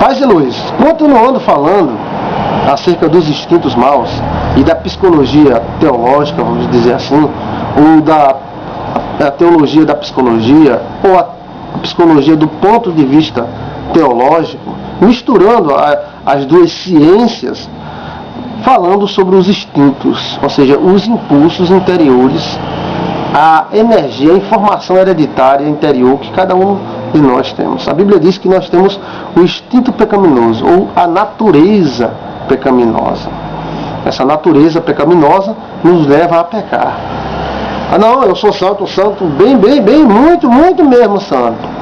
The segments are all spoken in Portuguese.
Paz e luz. Continuando falando acerca dos instintos maus e da psicologia teológica, vamos dizer assim, ou da teologia da psicologia, ou a psicologia do ponto de vista teológico, misturando as duas ciências, falando sobre os instintos, ou seja, os impulsos interiores, a energia, a informação hereditária interior que cada um de nós temos. A Bíblia diz que nós temos o instinto pecaminoso, ou a natureza pecaminosa. Essa natureza pecaminosa nos leva a pecar. Ah não, eu sou santo, bem, muito mesmo santo.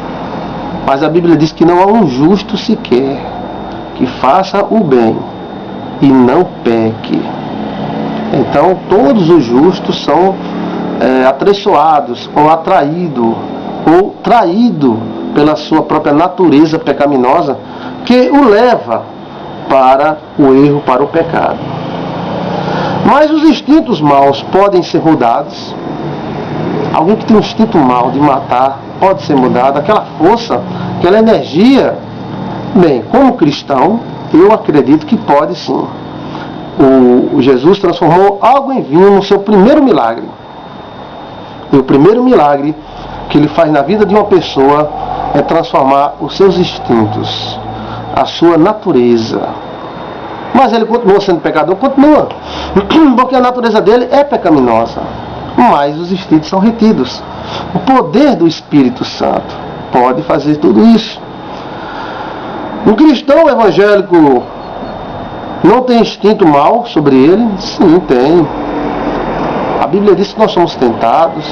Mas a Bíblia diz que não há um justo sequer que faça o bem e não peque. Então todos os justos são atraiçoados ou atraídos ou traído pela sua própria natureza pecaminosa, que o leva para o erro, para o pecado. Mas os instintos maus podem ser mudados. Alguém que tem um instinto mau de matar pode ser mudado. Aquela força, aquela energia. Bem, como cristão, eu acredito que pode sim. O Jesus transformou água em vinho no seu primeiro milagre. E o primeiro milagre que ele faz na vida de uma pessoa é transformar os seus instintos, a sua natureza. Mas ele continua sendo pecador? Continua. Porque a natureza dele é pecaminosa. Mas os instintos são retidos. O poder do Espírito Santo pode fazer tudo isso. Um cristão evangélico não tem instinto mau sobre ele? Sim, tem. A Bíblia diz que nós somos tentados,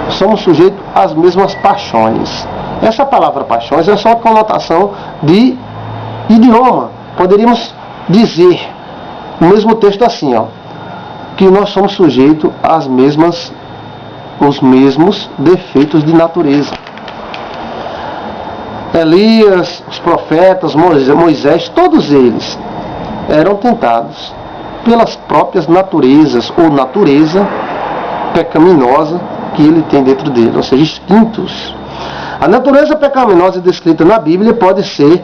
somos sujeitos às mesmas paixões. Essa palavra paixões é só uma conotação de idioma. Poderíamos dizer o mesmo texto assim, que nós somos sujeitos os mesmos defeitos de natureza. Elias, os profetas, Moisés, todos eles eram tentados pelas próprias naturezas ou natureza pecaminosa que ele tem dentro dele, ou seja, instintos. A natureza pecaminosa descrita na Bíblia pode ser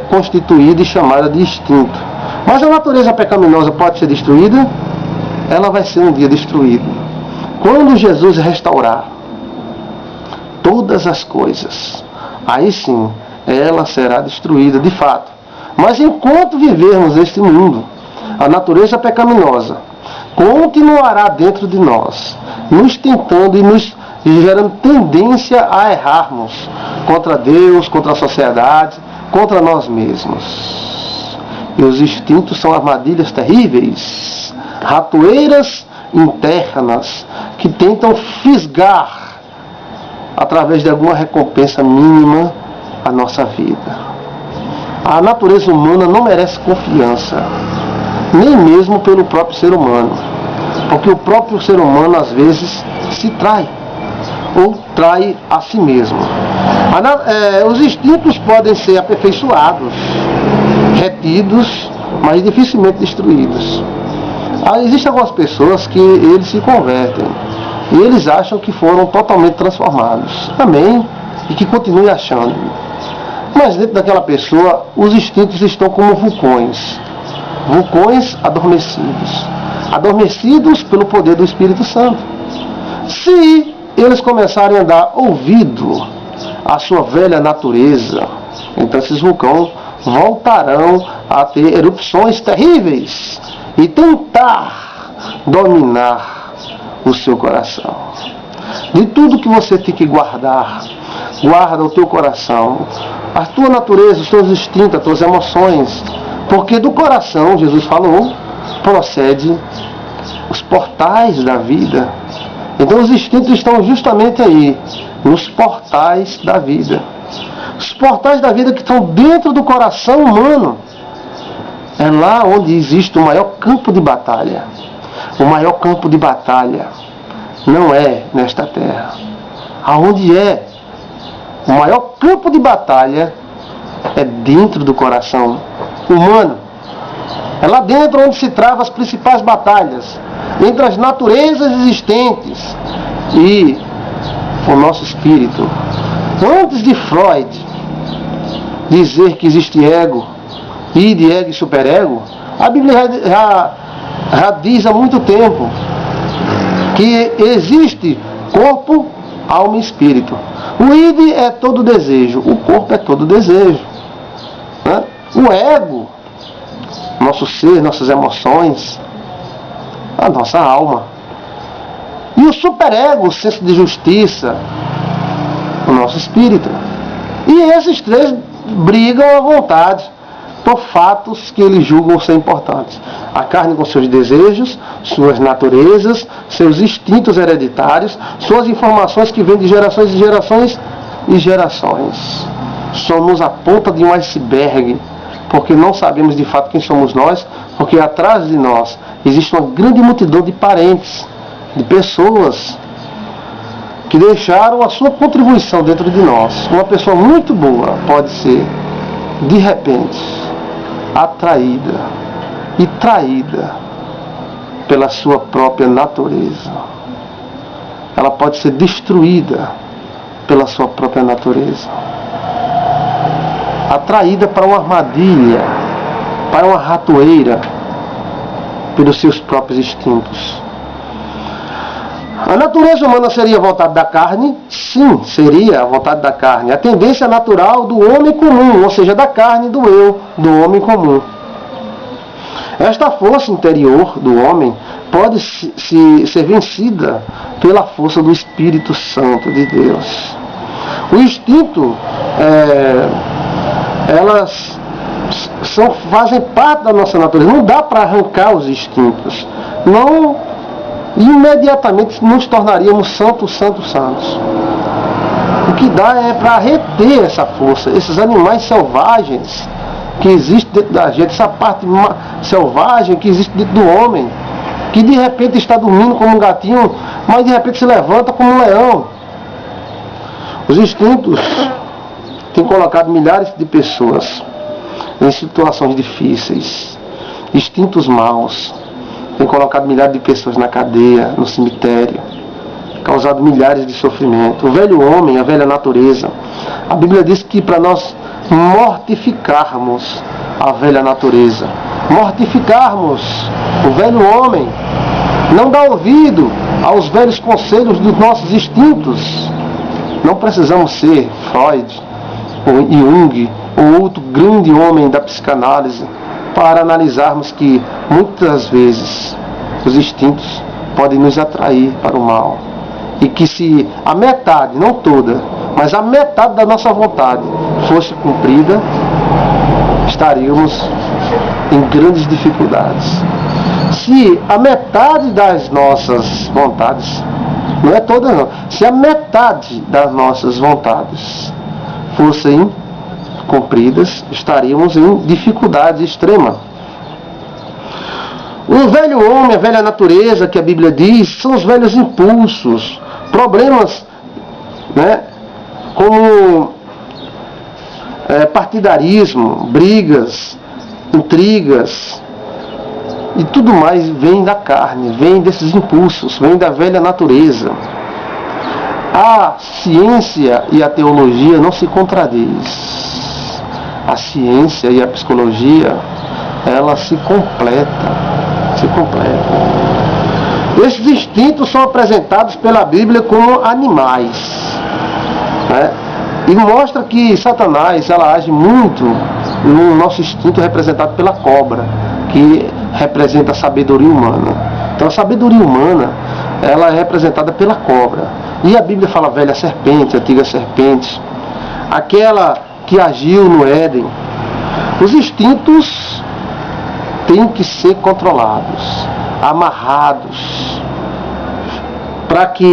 constituída e chamada de instinto. Mas a natureza pecaminosa pode ser destruída? Ela vai ser um dia destruída. Quando Jesus restaurar todas as coisas, aí sim, ela será destruída de fato. Mas enquanto vivermos neste mundo, a natureza pecaminosa continuará dentro de nós, nos tentando e nos gerando tendência a errarmos contra Deus, contra a sociedade, contra nós mesmos. E os instintos são armadilhas terríveis, ratoeiras internas, que tentam fisgar, através de alguma recompensa mínima, a nossa vida. A natureza humana não merece confiança, nem mesmo pelo próprio ser humano, porque o próprio ser humano às vezes se trai, ou trai a si mesmo. Os instintos podem ser aperfeiçoados, retidos, mas dificilmente destruídos. Existem algumas pessoas que eles se convertem e eles acham que foram totalmente transformados. Amém? E que continuem achando. Mas dentro daquela pessoa, os instintos estão como vulcões. Vulcões adormecidos. Adormecidos pelo poder do Espírito Santo. Se eles começarem a dar ouvido à sua velha natureza, então esses vulcões voltarão a ter erupções terríveis e tentar dominar o seu coração. De tudo que você tem que guardar, guarda o teu coração, a tua natureza, os teus instintos, as tuas emoções, porque do coração, Jesus falou, procede os portais da vida. Então os instintos estão justamente aí, nos portais da vida. Os portais da vida que estão dentro do coração humano. É lá onde existe o maior campo de batalha. O maior campo de batalha não é nesta terra. Aonde é o maior campo de batalha é dentro do coração humano. É lá dentro onde se travam as principais batalhas entre as naturezas existentes e o nosso espírito. Antes de Freud, dizer que existe ego, id, ego e superego, a Bíblia já diz há muito tempo que existe corpo, alma e espírito. O id é todo desejo, o corpo é todo desejo. Né? O ego, nosso ser, nossas emoções, a nossa alma. E o superego, o senso de justiça, o nosso espírito. E esses três brigam à vontade por fatos que eles julgam ser importantes. A carne com seus desejos, suas naturezas, seus instintos hereditários, suas informações que vêm de gerações e gerações e gerações. Somos a ponta de um iceberg, porque não sabemos de fato quem somos nós, porque atrás de nós existe uma grande multidão de parentes, de pessoas que deixaram a sua contribuição dentro de nós. Uma pessoa muito boa pode ser, de repente, atraída e traída pela sua própria natureza. Ela pode ser destruída pela sua própria natureza. Atraída para uma armadilha, para uma ratoeira, pelos seus próprios instintos. A natureza humana seria a vontade da carne? Sim, seria a vontade da carne. A tendência natural do homem comum, ou seja, da carne do eu, do homem comum. Esta força interior do homem pode ser vencida pela força do Espírito Santo de Deus. O instinto, elas fazem parte da nossa natureza. Não dá para arrancar os instintos. Não, imediatamente nos tornaríamos santos. O que dá é para reter essa força, esses animais selvagens que existem dentro da gente, essa parte selvagem que existe dentro do homem, que de repente está dormindo como um gatinho, mas de repente se levanta como um leão. Os instintos têm colocado milhares de pessoas em situações difíceis. Instintos maus têm colocado milhares de pessoas na cadeia, no cemitério, causado milhares de sofrimentos. O velho homem, a velha natureza. A Bíblia diz que para nós mortificarmos a velha natureza, mortificarmos o velho homem, não dar ouvido aos velhos conselhos dos nossos instintos. Não precisamos ser Freud ou Jung ou outro grande homem da psicanálise para analisarmos que muitas vezes os instintos podem nos atrair para o mal. E que se a metade, não toda, mas a metade da nossa vontade fosse cumprida, estaríamos em grandes dificuldades. Se a metade das nossas vontades, não é toda não, se a metade das nossas vontades fossem cumpridas, estaríamos em dificuldade extrema. O velho homem, a velha natureza que a Bíblia diz, são os velhos impulsos, problemas, né, como partidarismo, brigas, intrigas e tudo mais vem da carne, vem desses impulsos, vem da velha natureza. A ciência e a teologia não se contradiz. A ciência e a psicologia, elas se completam. Esses instintos são apresentados pela Bíblia como animais, né? E mostra que Satanás, ela age muito no nosso instinto representado pela cobra, que representa a sabedoria humana. Então a sabedoria humana, ela é representada pela cobra. E a Bíblia fala velha serpente, antiga serpente, aquela que agiu no Éden. Os instintos têm que ser controlados, amarrados, para que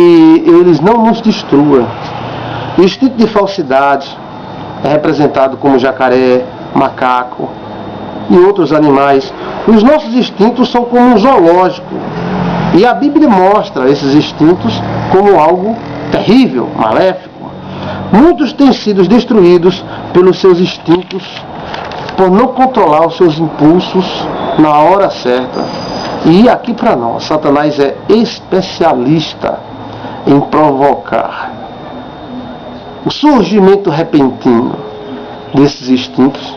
eles não nos destruam. O instinto de falsidade é representado como jacaré, macaco e outros animais. Os nossos instintos são como um zoológico. E a Bíblia mostra esses instintos como algo terrível, maléfico. Muitos têm sido destruídos pelos seus instintos, por não controlar os seus impulsos na hora certa. E aqui para nós, Satanás é especialista em provocar o surgimento repentino desses instintos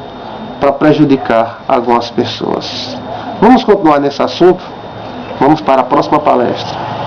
para prejudicar algumas pessoas. Vamos continuar nesse assunto? Vamos para a próxima palestra.